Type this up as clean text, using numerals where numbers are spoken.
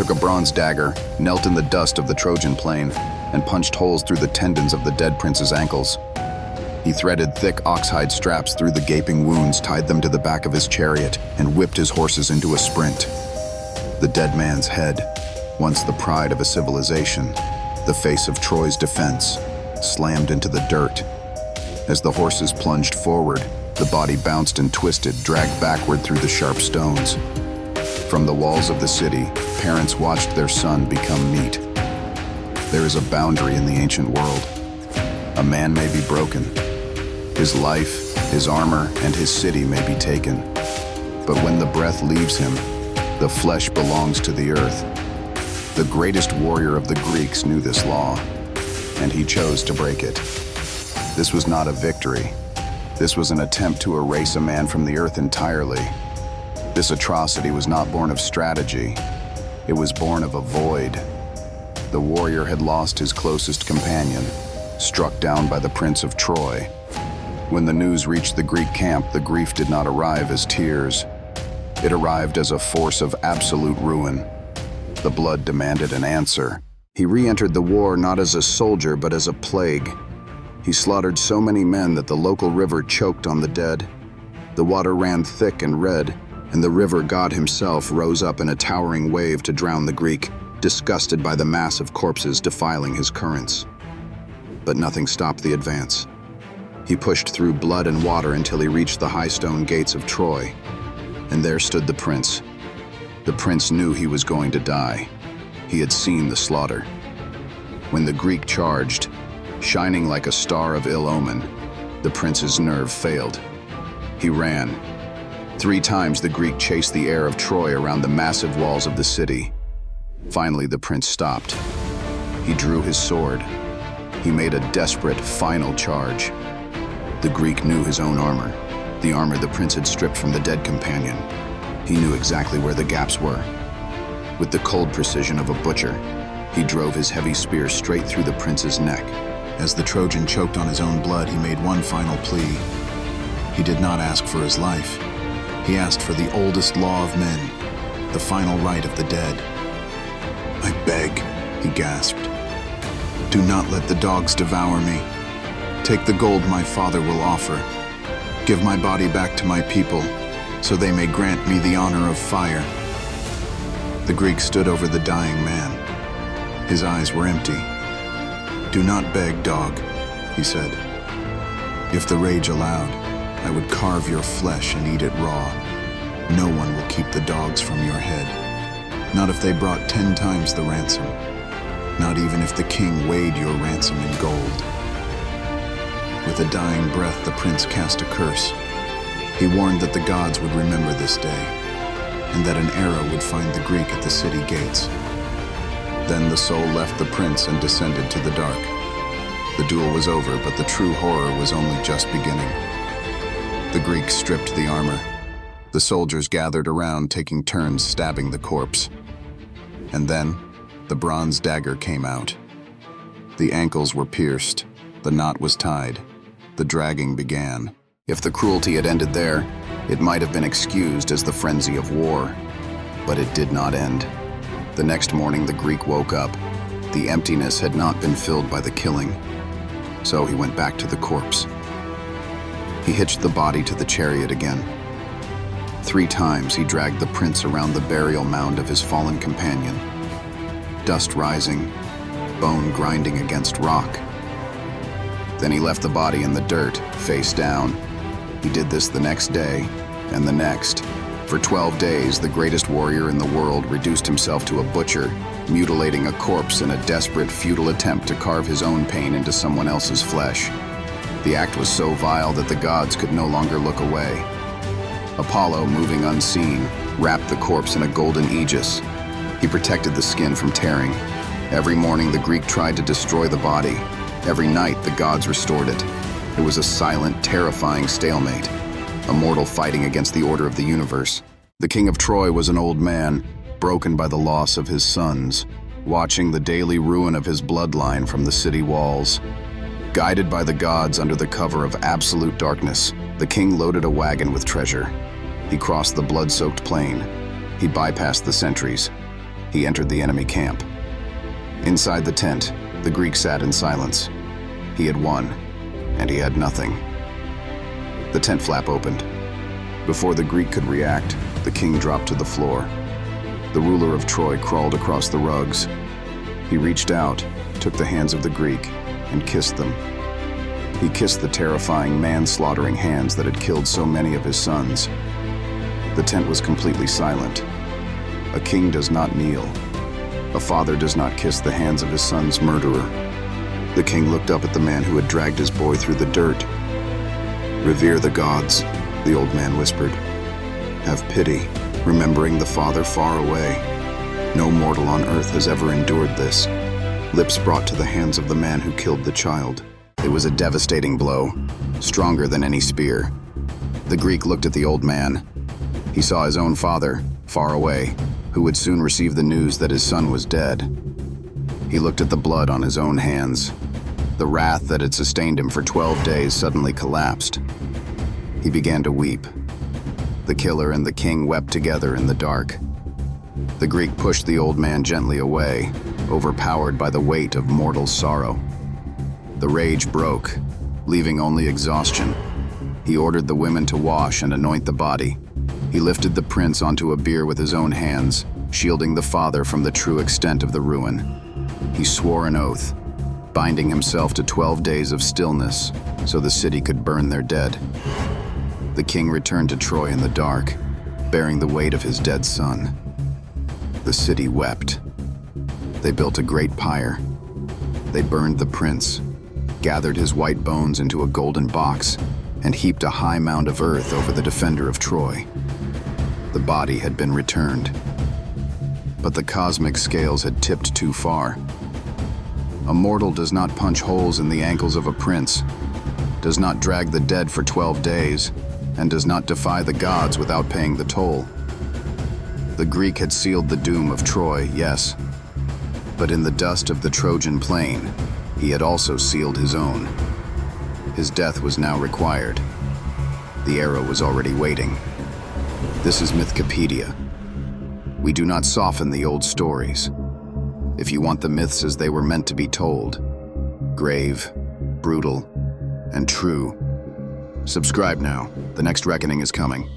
took a bronze dagger, knelt in the dust of the Trojan plain, and punched holes through the tendons of the dead prince's ankles. He threaded thick oxhide straps through the gaping wounds, tied them to the back of his chariot, and whipped his horses into a sprint. The dead man's head, once the pride of a civilization, the face of Troy's defense, slammed into the dirt. As the horses plunged forward, the body bounced and twisted, dragged backward through the sharp stones. From the walls of the city, parents watched their son become meat. There is a boundary in the ancient world. A man may be broken. His life, his armor, and his city may be taken. But when the breath leaves him, the flesh belongs to the earth. The greatest warrior of the Greeks knew this law, and he chose to break it. This was not a victory. This was an attempt to erase a man from the earth entirely. This atrocity was not born of strategy. It was born of a void. The warrior had lost his closest companion, struck down by the Prince of Troy. When the news reached the Greek camp, the grief did not arrive as tears. It arrived as a force of absolute ruin. The blood demanded an answer. He re-entered the war not as a soldier, but as a plague. He slaughtered so many men that the local river choked on the dead. The water ran thick and red, and the river god himself rose up in a towering wave to drown the Greek, disgusted by the mass of corpses defiling his currents. But nothing stopped the advance. He pushed through blood and water until he reached the high stone gates of Troy. And there stood the prince. The prince knew he was going to die. He had seen the slaughter. When the Greek charged, shining like a star of ill omen, the prince's nerve failed. He ran. 3 times the Greek chased the air of Troy around the massive walls of the city. Finally, the prince stopped. He drew his sword. He made a desperate, final charge. The Greek knew his own armor, the armor the prince had stripped from the dead companion. He knew exactly where the gaps were. With the cold precision of a butcher, he drove his heavy spear straight through the prince's neck. As the Trojan choked on his own blood, he made one final plea. He did not ask for his life. He asked for the oldest law of men, the final right of the dead. "I beg," he gasped. "Do not let the dogs devour me. Take the gold my father will offer. Give my body back to my people, so they may grant me the honor of fire." The Greek stood over the dying man. His eyes were empty. "Do not beg, dog," he said. "If the rage allowed, I would carve your flesh and eat it raw. No one will keep the dogs from your head. Not if they brought 10 times the ransom. Not even if the king weighed your ransom in gold." With a dying breath, the prince cast a curse. He warned that the gods would remember this day, and that an arrow would find the Greek at the city gates. Then the soul left the prince and descended to the dark. The duel was over, but the true horror was only just beginning. The Greeks stripped the armor. The soldiers gathered around, taking turns stabbing the corpse. And then, the bronze dagger came out. The ankles were pierced. The knot was tied. The dragging began. If the cruelty had ended there, it might have been excused as the frenzy of war. But it did not end. The next morning, the Greek woke up. The emptiness had not been filled by the killing. So he went back to the corpse. He hitched the body to the chariot again. 3 times he dragged the prince around the burial mound of his fallen companion. Dust rising, bone grinding against rock. Then he left the body in the dirt, face down. He did this the next day, and the next. For 12 days, the greatest warrior in the world reduced himself to a butcher, mutilating a corpse in a desperate, futile attempt to carve his own pain into someone else's flesh. The act was so vile that the gods could no longer look away. Apollo, moving unseen, wrapped the corpse in a golden aegis. He protected the skin from tearing. Every morning, the Greek tried to destroy the body. Every night, the gods restored it. It was a silent, terrifying stalemate, a mortal fighting against the order of the universe. The king of Troy was an old man, broken by the loss of his sons, watching the daily ruin of his bloodline from the city walls. Guided by the gods under the cover of absolute darkness, the king loaded a wagon with treasure. He crossed the blood-soaked plain. He bypassed the sentries. He entered the enemy camp. Inside the tent, the Greek sat in silence. He had won, and he had nothing. The tent flap opened. Before the Greek could react, the king dropped to the floor. The ruler of Troy crawled across the rugs. He reached out, took the hands of the Greek, and kissed them. He kissed the terrifying, man-slaughtering hands that had killed so many of his sons. The tent was completely silent. A king does not kneel. A father does not kiss the hands of his son's murderer. The king looked up at the man who had dragged his boy through the dirt. "Revere the gods," the old man whispered. "Have pity, remembering the father far away. No mortal on earth has ever endured this." Lips brought to the hands of the man who killed the child. It was a devastating blow, stronger than any spear. The Greek looked at the old man. He saw his own father, far away, who would soon receive the news that his son was dead. He looked at the blood on his own hands. The wrath that had sustained him for 12 days suddenly collapsed. He began to weep. The killer and the king wept together in the dark. The Greek pushed the old man gently away, overpowered by the weight of mortal sorrow. The rage broke, leaving only exhaustion. He ordered the women to wash and anoint the body. He lifted the prince onto a bier with his own hands, shielding the father from the true extent of the ruin. He swore an oath, binding himself to 12 days of stillness so the city could burn their dead. The king returned to Troy in the dark, bearing the weight of his dead son. The city wept. They built a great pyre. They burned the prince, gathered his white bones into a golden box, and heaped a high mound of earth over the defender of Troy. The body had been returned. But the cosmic scales had tipped too far. A mortal does not punch holes in the ankles of a prince, does not drag the dead for 12 days, and does not defy the gods without paying the toll. The Greek had sealed the doom of Troy, yes, but in the dust of the Trojan plain, he had also sealed his own. His death was now required. The arrow was already waiting. This is Mythkipedia. We do not soften the old stories. If you want the myths as they were meant to be told, grave, brutal, and true, subscribe now. The next reckoning is coming.